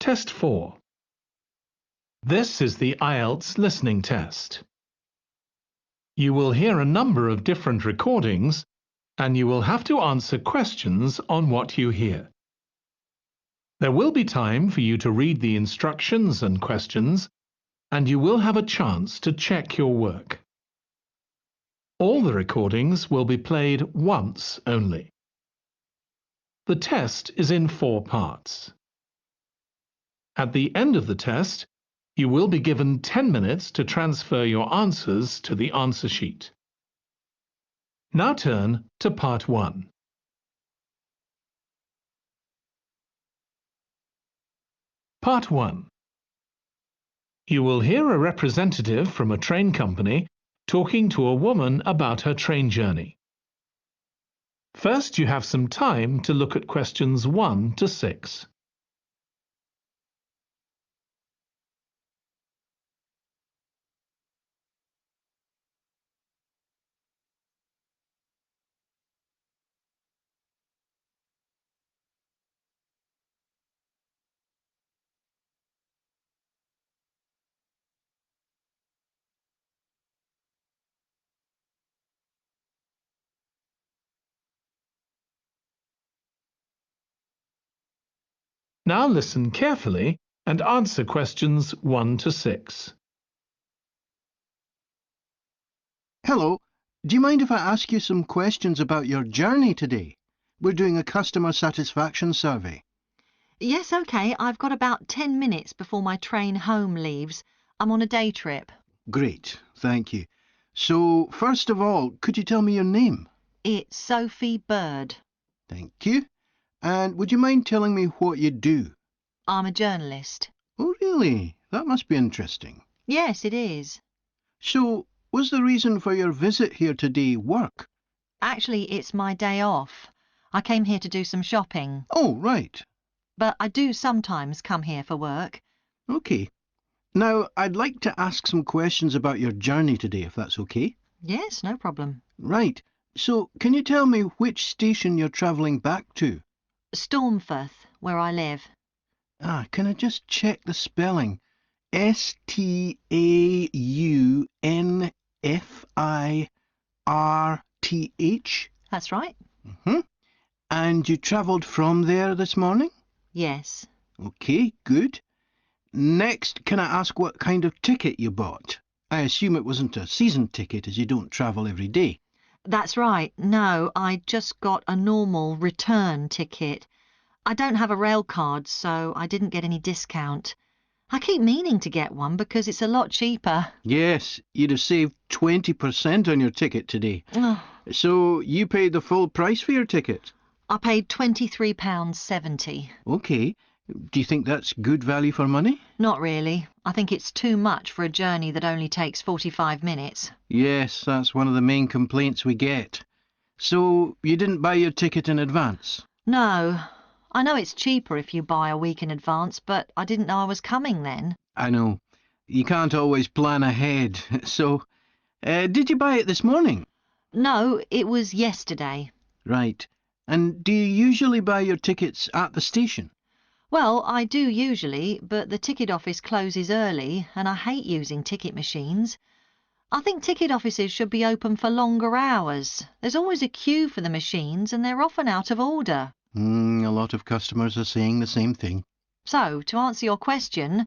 Test 4. This is the IELTS listening test. You will hear a number of different recordings and you will have to answer questions on what you hear. There will be time for you to read the instructions and questions, and you will have a chance to check your work. All the recordings will be played once only. The test is in 4 parts. At the end of the test, you will be given 10 minutes to transfer your answers to the answer sheet. Now turn to Part 1. Part 1. You will hear a representative from a train company talking to a woman about her train journey. First, you have some time to look at questions 1 to 6. Now listen carefully and answer questions 1 to 6. Hello, do you mind if I ask you some questions about your journey today? We're doing a customer satisfaction survey. Yes, OK. I've got about 10 minutes before my train home leaves. I'm on a day trip. Great, thank you. So, first of all, could you tell me your name? It's Sophie Bird. Thank you. And would you mind telling me what you do? I'm a journalist. Oh, really? That must be interesting. Yes, it is. So, was the reason for your visit here today work? Actually, it's my day off. I came here to do some shopping. Oh, right. But I do sometimes come here for work. OK. Now, I'd like to ask some questions about your journey today, if that's OK. Yes, no problem. Right. So, can you tell me which station you're travelling back to? Stormforth, where I live. Can I just check the spelling? Staunfirth? That's right. And you travelled from there this morning? Yes. OK, good. Next, can I ask what kind of ticket you bought? I assume it wasn't a season ticket as you don't travel every day. That's right. No, I just got a normal return ticket. I don't have a rail card, so I didn't get any discount. I keep meaning to get one because it's a lot cheaper. Yes, you'd have saved 20% on your ticket today. Oh, So you paid the full price for your ticket? I paid £23.70. OK. Do you think that's good value for money? Not really. I think it's too much for a journey that only takes 45 minutes. Yes, that's one of the main complaints we get. So you didn't buy your ticket in advance? No. I know it's cheaper if you buy a week in advance, but I didn't know I was coming then. I know. You can't always plan ahead. So, did you buy it this morning? No, it was yesterday. Right. And do you usually buy your tickets at the station? Well, I do usually, but the ticket office closes early and I hate using ticket machines. I think ticket offices should be open for longer hours. There's always a queue for the machines and they're often out of order. A lot of customers are saying the same thing. So, to answer your question,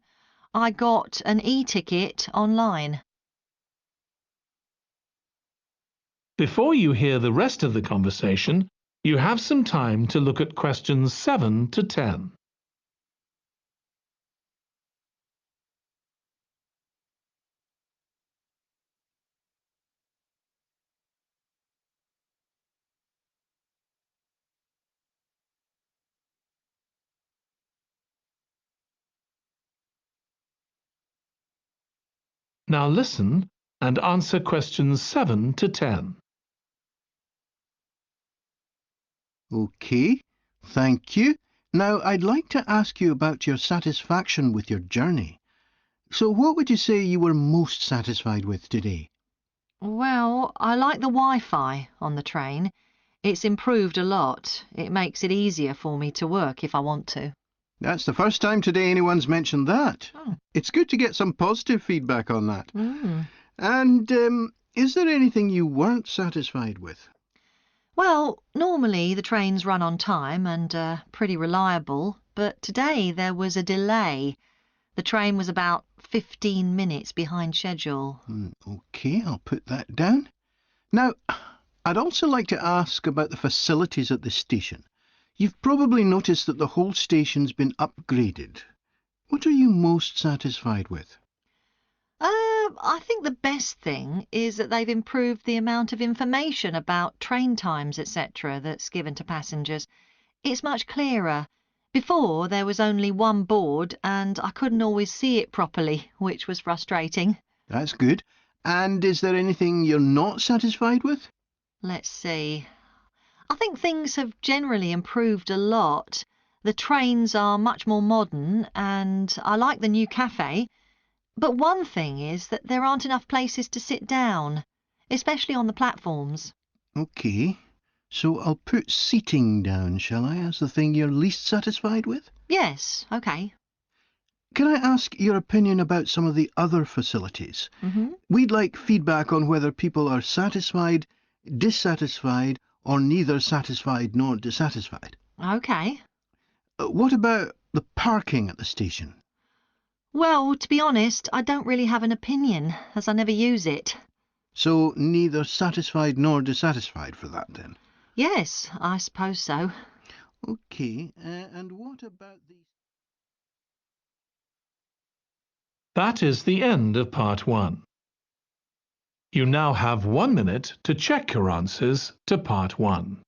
I got an e-ticket online. Before you hear the rest of the conversation, you have some time to look at questions 7 to 10. Now listen and answer questions 7 to 10. OK, thank you. Now, I'd like to ask you about your satisfaction with your journey. So what would you say you were most satisfied with today? Well, I like the Wi-Fi on the train. It's improved a lot. It makes it easier for me to work if I want to. That's the first time today anyone's mentioned that. Oh. It's good to get some positive feedback on that. Mm. And is there anything you weren't satisfied with? Well, normally the trains run on time and are pretty reliable, but today there was a delay. The train was about 15 minutes behind schedule. OK, I'll put that down. Now, I'd also like to ask about the facilities at the station. You've probably noticed that the whole station's been upgraded. What are you most satisfied with? I think the best thing is that they've improved the amount of information about train times, etc., that's given to passengers. It's much clearer. Before, there was only one board and I couldn't always see it properly, which was frustrating. That's good. And is there anything you're not satisfied with? Let's see. I think things have generally improved a lot. The trains are much more modern and I like the new cafe. But one thing is that there aren't enough places to sit down, especially on the platforms. OK, so I'll put seating down, shall I, as the thing you're least satisfied with? Yes, OK. Can I ask your opinion about some of the other facilities? Hmm. We'd like feedback on whether people are satisfied, dissatisfied, or neither satisfied nor dissatisfied. OK. What about the parking at the station? Well, to be honest, I don't really have an opinion, as I never use it. So neither satisfied nor dissatisfied for that then? Yes, I suppose so. OK, and what about the... That is the end of part 1. You now have 1 minute to check your answers to part 1.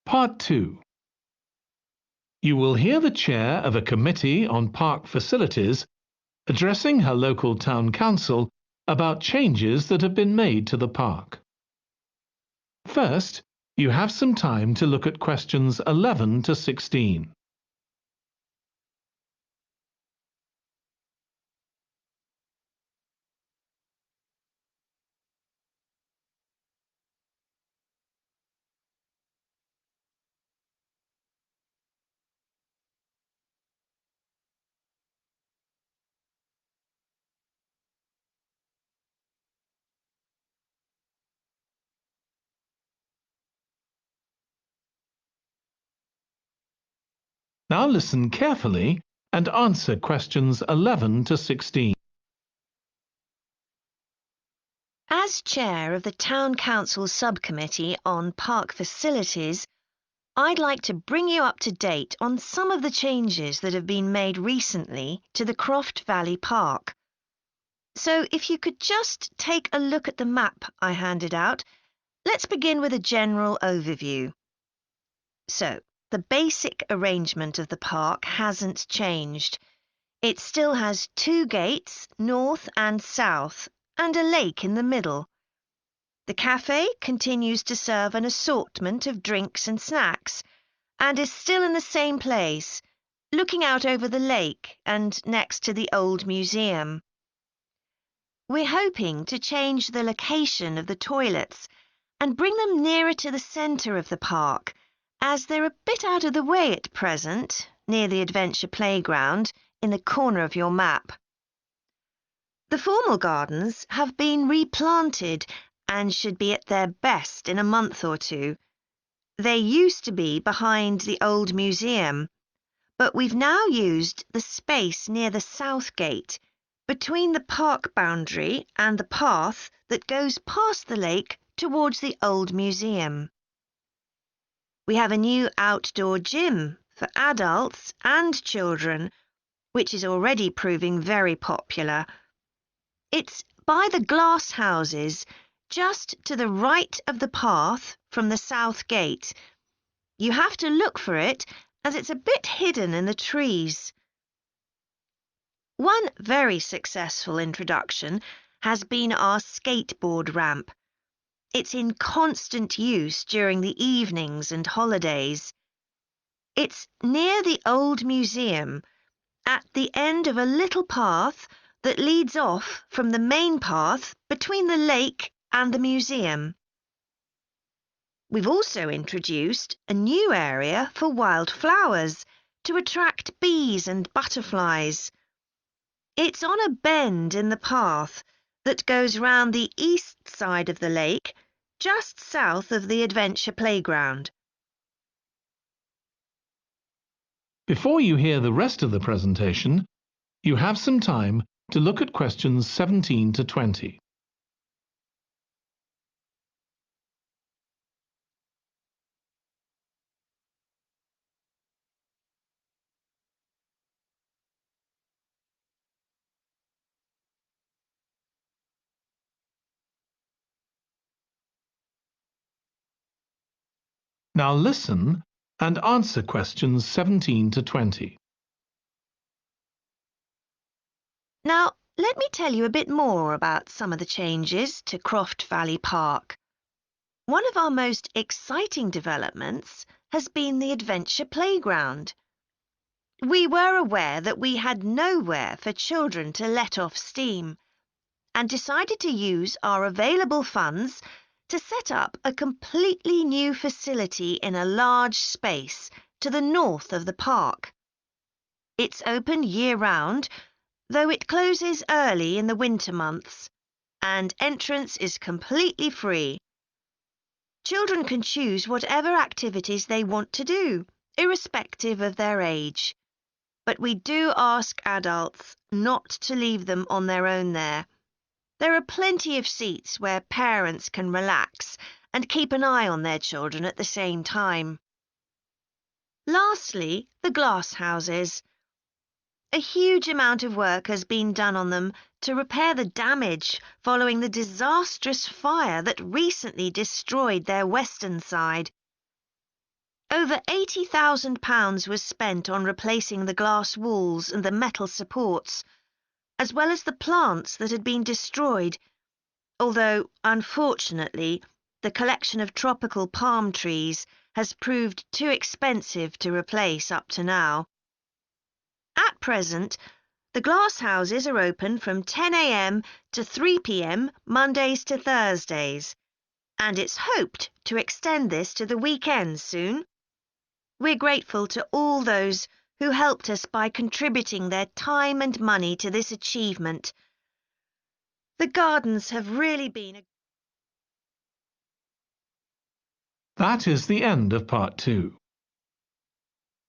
Part 2. You will hear the chair of a committee on park facilities addressing her local town council about changes that have been made to the park. First, you have some time to look at questions 11 to 16. Now listen carefully and answer questions 11 to 16. As chair of the Town Council Subcommittee on Park Facilities, I'd like to bring you up to date on some of the changes that have been made recently to the Croft Valley Park. So if you could just take a look at the map I handed out, let's begin with a general overview. So, the basic arrangement of the park hasn't changed. It still has 2 gates, north and south, and a lake in the middle. The cafe continues to serve an assortment of drinks and snacks, and is still in the same place, looking out over the lake and next to the old museum. We're hoping to change the location of the toilets and bring them nearer to the centre of the park, as they're a bit out of the way at present, near the adventure playground, in the corner of your map. The formal gardens have been replanted and should be at their best in a month or two. They used to be behind the old museum, but we've now used the space near the south gate between the park boundary and the path that goes past the lake towards the old museum. We have a new outdoor gym for adults and children, which is already proving very popular. It's by the glass houses, just to the right of the path from the south gate. You have to look for it, as it's a bit hidden in the trees. One very successful introduction has been our skateboard ramp. It's in constant use during the evenings and holidays. It's near the old museum, at the end of a little path that leads off from the main path between the lake and the museum. We've also introduced a new area for wildflowers to attract bees and butterflies. It's on a bend in the path that goes round the east side of the lake, just south of the adventure playground. Before you hear the rest of the presentation, you have some time to look at questions 17 to 20. Now listen and answer questions 17 to 20. Now, let me tell you a bit more about some of the changes to Croft Valley Park. One of our most exciting developments has been the adventure playground. We were aware that we had nowhere for children to let off steam, and decided to use our available funds to set up a completely new facility in a large space to the north of the park. It's open year-round, though it closes early in the winter months, and entrance is completely free. Children can choose whatever activities they want to do, irrespective of their age. But we do ask adults not to leave them on their own there. There are plenty of seats where parents can relax and keep an eye on their children at the same time. Lastly, the glass houses. A huge amount of work has been done on them to repair the damage following the disastrous fire that recently destroyed their western side. Over £80,000 was spent on replacing the glass walls and the metal supports, as well as the plants that had been destroyed, although, unfortunately, the collection of tropical palm trees has proved too expensive to replace up to now. At present, the glass houses are open from 10 a.m. to 3 p.m. Mondays to Thursdays, and it's hoped to extend this to the weekends soon. We're grateful to all those who helped us by contributing their time and money to this achievement. The gardens have really been That is the end of part 2.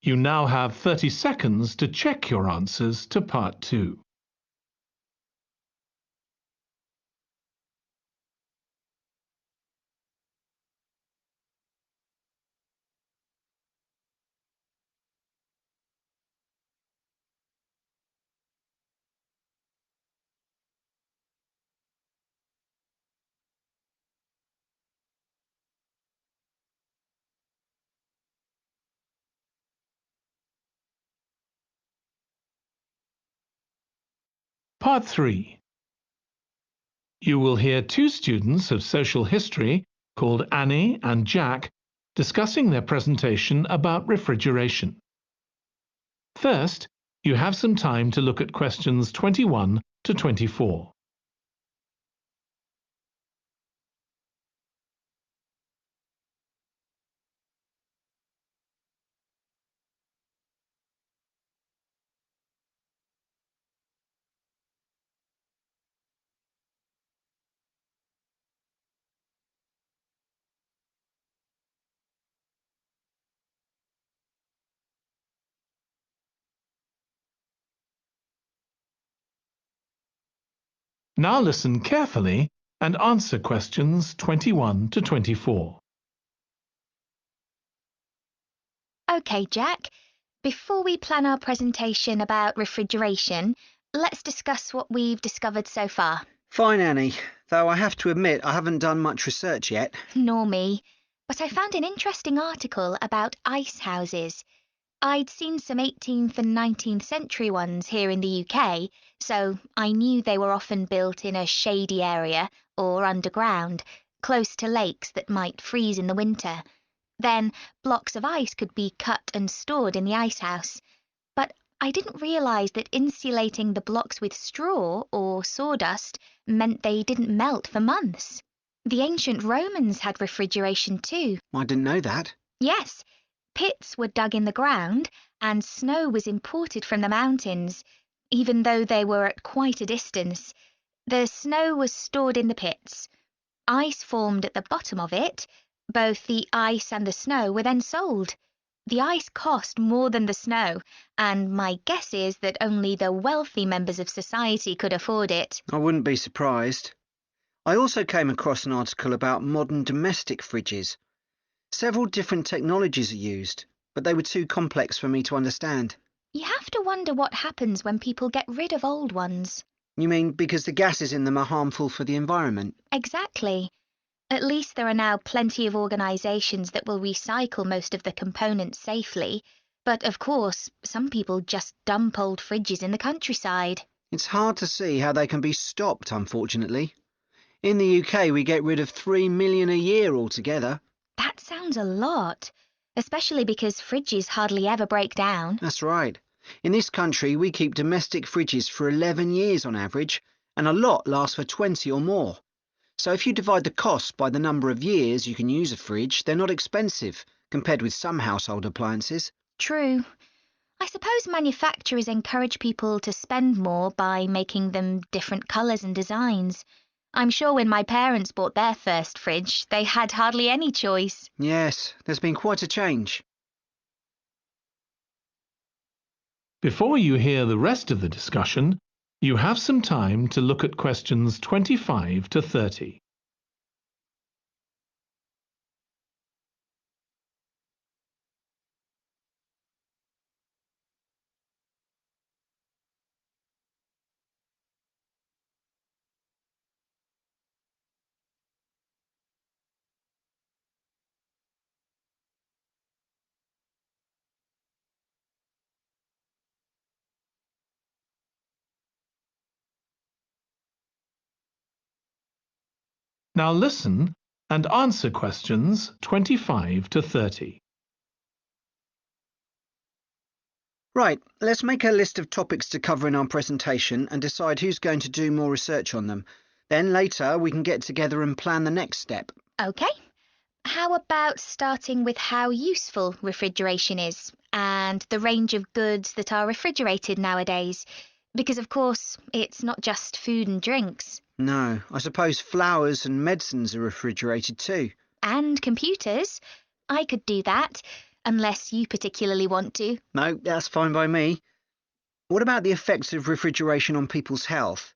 You now have 30 seconds to check your answers to part 2. Part 3. You will hear two students of social history called Annie and Jack discussing their presentation about refrigeration. First, you have some time to look at questions 21 to 24. Now listen carefully and answer questions 21 to 24. OK, Jack. Before we plan our presentation about refrigeration, let's discuss what we've discovered so far. Fine, Annie, though I have to admit I haven't done much research yet. Nor me. But I found an interesting article about ice houses. I'd seen some 18th and 19th century ones here in the UK, so I knew they were often built in a shady area or underground, close to lakes that might freeze in the winter. Then blocks of ice could be cut and stored in the ice house. But I didn't realise that insulating the blocks with straw or sawdust meant they didn't melt for months. The ancient Romans had refrigeration too. I didn't know that. Yes, pits were dug in the ground and snow was imported from the mountains, even though they were at quite a distance. The snow was stored in the pits. Ice formed at the bottom of it. Both the ice and the snow were then sold. The ice cost more than the snow, and my guess is that only the wealthy members of society could afford it. I wouldn't be surprised. I also came across an article about modern domestic fridges. Several different technologies are used, but they were too complex for me to understand. You have to wonder what happens when people get rid of old ones. You mean because the gases in them are harmful for the environment? Exactly. At least there are now plenty of organisations that will recycle most of the components safely. But of course, some people just dump old fridges in the countryside. It's hard to see how they can be stopped, unfortunately. In the UK, we get rid of 3 million a year altogether. That sounds a lot, especially because fridges hardly ever break down. That's right. In this country, we keep domestic fridges for 11 years on average, and a lot lasts for 20 or more. So if you divide the cost by the number of years you can use a fridge, they're not expensive, compared with some household appliances. True. I suppose manufacturers encourage people to spend more by making them different colours and designs. I'm sure when my parents bought their first fridge, they had hardly any choice. Yes, there's been quite a change. Before you hear the rest of the discussion, you have some time to look at questions 25 to 30. Now listen and answer questions 25 to 30. Right, let's make a list of topics to cover in our presentation and decide who's going to do more research on them. Then later we can get together and plan the next step. OK. How about starting with how useful refrigeration is and the range of goods that are refrigerated nowadays? Because, of course, it's not just food and drinks. No, I suppose flowers and medicines are refrigerated too. And computers. I could do that, unless you particularly want to. No, that's fine by me. What about the effects of refrigeration on people's health?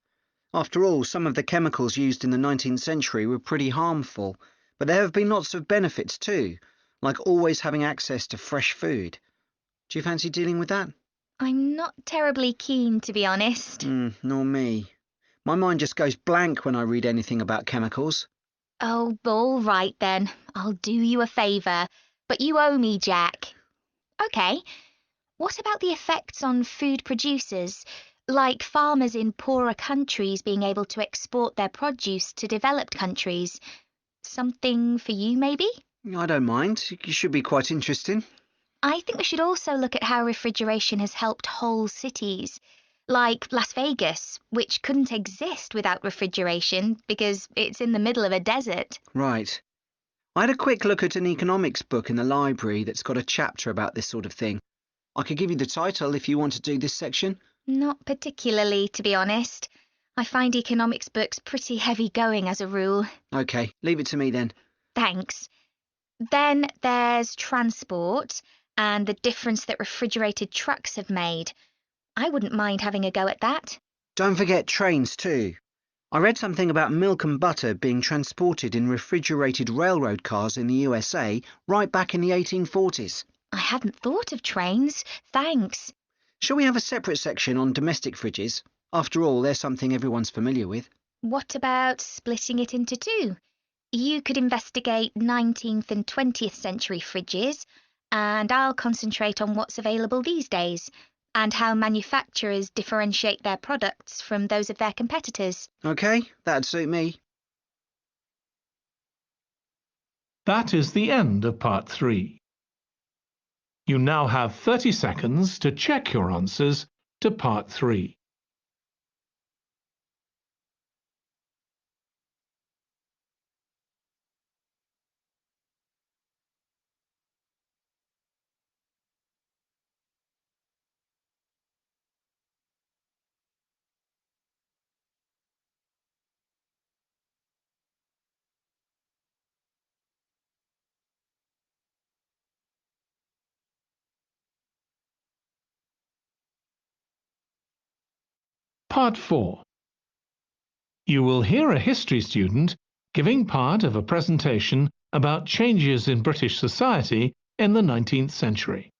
After all, some of the chemicals used in the 19th century were pretty harmful, but there have been lots of benefits too, like always having access to fresh food. Do you fancy dealing with that? I'm not terribly keen, to be honest. Nor me. My mind just goes blank when I read anything about chemicals. Oh, all right then. I'll do you a favour. But you owe me, Jack. OK. What about the effects on food producers, like farmers in poorer countries being able to export their produce to developed countries? Something for you, maybe? I don't mind. It should be quite interesting. I think we should also look at how refrigeration has helped whole cities, like Las Vegas, which couldn't exist without refrigeration because it's in the middle of a desert. Right. I had a quick look at an economics book in the library that's got a chapter about this sort of thing. I could give you the title if you want to do this section. Not particularly, to be honest. I find economics books pretty heavy going as a rule. OK, leave it to me then. Thanks. Then there's transport and the difference that refrigerated trucks have made. I wouldn't mind having a go at that. Don't forget trains too. I read something about milk and butter being transported in refrigerated railroad cars in the USA right back in the 1840s. I hadn't thought of trains. Thanks. Shall we have a separate section on domestic fridges? After all, they're something everyone's familiar with. What about splitting it into two? You could investigate 19th and 20th century fridges, and I'll concentrate on what's available these days and how manufacturers differentiate their products from those of their competitors. OK, that'd suit me. That is the end of part 3. You now have 30 seconds to check your answers to part 3. Part 4. You will hear a history student giving part of a presentation about changes in British society in the 19th century.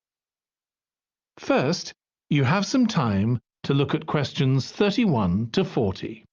First, you have some time to look at questions 31 to 40.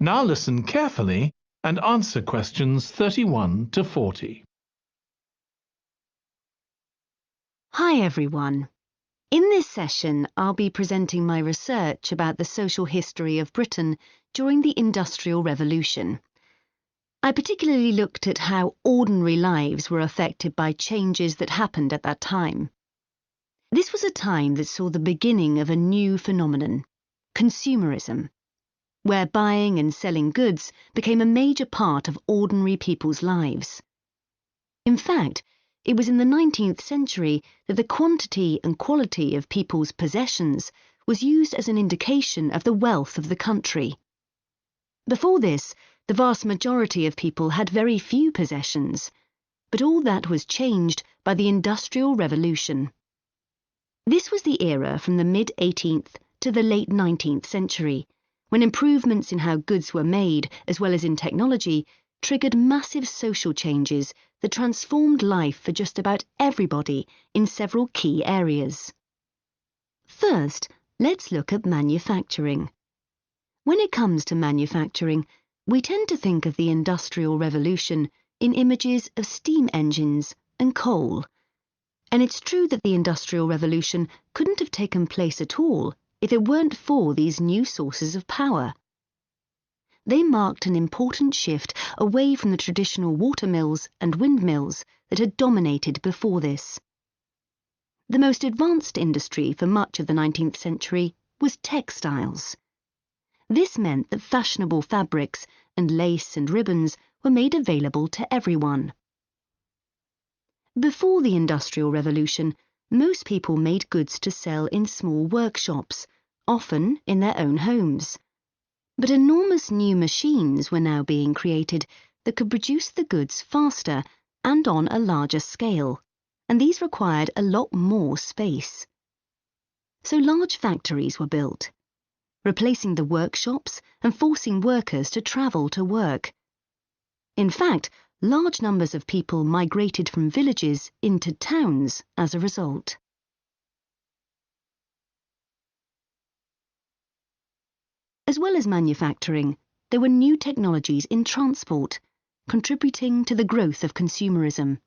Now listen carefully and answer questions 31 to 40. Hi everyone. In this session, I'll be presenting my research about the social history of Britain during the Industrial Revolution. I particularly looked at how ordinary lives were affected by changes that happened at that time. This was a time that saw the beginning of a new phenomenon, consumerism, where buying and selling goods became a major part of ordinary people's lives. In fact, it was in the 19th century that the quantity and quality of people's possessions was used as an indication of the wealth of the country. Before this, the vast majority of people had very few possessions, but all that was changed by the Industrial Revolution. This was the era from the mid-18th to the late 19th century, when improvements in how goods were made, as well as in technology, triggered massive social changes that transformed life for just about everybody in several key areas. First, let's look at manufacturing. When it comes to manufacturing, we tend to think of the Industrial Revolution in images of steam engines and coal. And it's true that the Industrial Revolution couldn't have taken place at all if it weren't for these new sources of power. They marked an important shift away from the traditional watermills and windmills that had dominated before this. The most advanced industry for much of the 19th century was textiles. This meant that fashionable fabrics and lace and ribbons were made available to everyone. Before the Industrial Revolution, most people made goods to sell in small workshops, often in their own homes. But enormous new machines were now being created that could produce the goods faster and on a larger scale, and these required a lot more space. So large factories were built, replacing the workshops and forcing workers to travel to work. In fact, large numbers of people migrated from villages into towns as a result. As well as manufacturing, there were new technologies in transport, contributing to the growth of consumerism.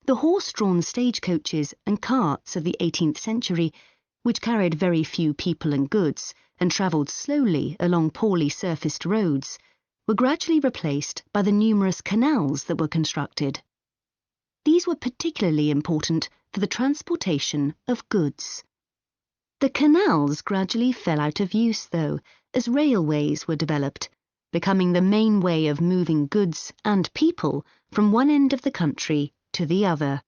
The horse-drawn stagecoaches and carts of the 18th century which carried very few people and goods and travelled slowly along poorly surfaced roads, were gradually replaced by the numerous canals that were constructed. These were particularly important for the transportation of goods. The canals gradually fell out of use, though, as railways were developed, becoming the main way of moving goods and people from one end of the country to the other.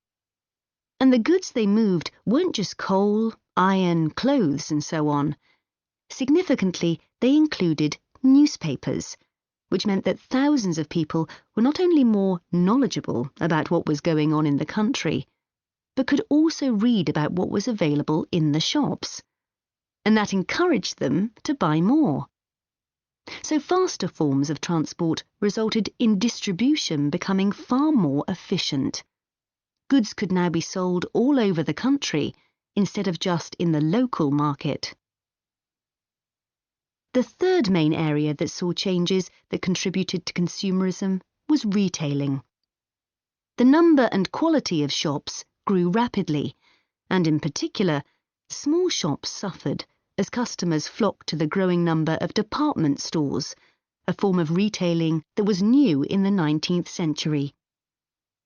And the goods they moved weren't just coal, iron, clothes, and so on. Significantly, they included newspapers, which meant that thousands of people were not only more knowledgeable about what was going on in the country, but could also read about what was available in the shops. And that encouraged them to buy more. So faster forms of transport resulted in distribution becoming far more efficient. Goods could now be sold all over the country instead of just in the local market. The third main area that saw changes that contributed to consumerism was retailing. The number and quality of shops grew rapidly, and in particular, small shops suffered as customers flocked to the growing number of department stores, a form of retailing that was new in the 19th century.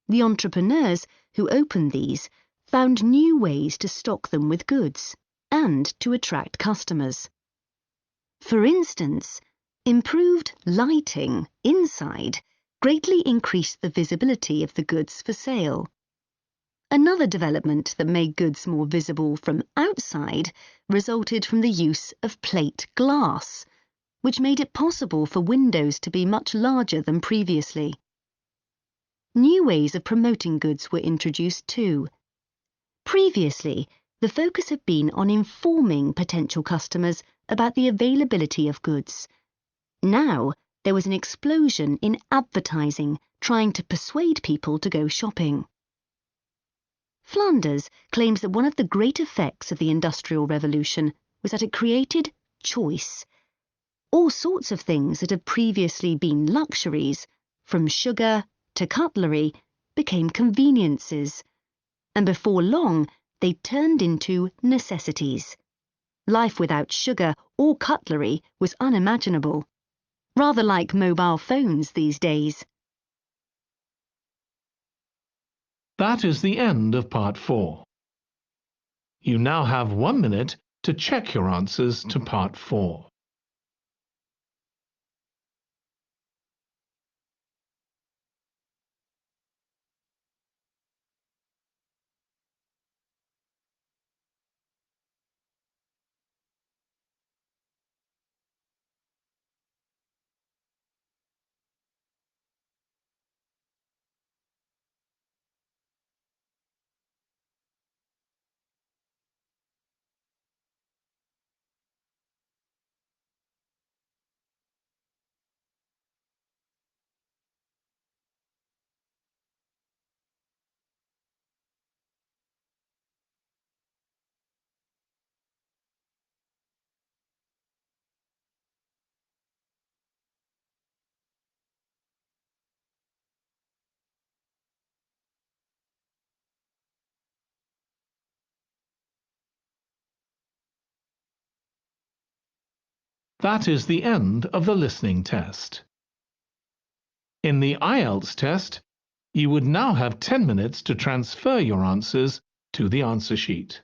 The entrepreneurs who opened these found new ways to stock them with goods and to attract customers. For instance, improved lighting inside greatly increased the visibility of the goods for sale. Another development that made goods more visible from outside resulted from the use of plate glass, which made it possible for windows to be much larger than previously. New ways of promoting goods were introduced too. Previously, the focus had been on informing potential customers about the availability of goods. Now, there was an explosion in advertising trying to persuade people to go shopping. Flanders claims that one of the great effects of the Industrial Revolution was that it created choice. All sorts of things that had previously been luxuries, from sugar to cutlery, became conveniences, and before long they turned into necessities. Life without sugar or cutlery was unimaginable, rather like mobile phones these days. That is the end of part 4. You now have 1 minute to check your answers to part 4. That is the end of the listening test. In the IELTS test, you would now have 10 minutes to transfer your answers to the answer sheet.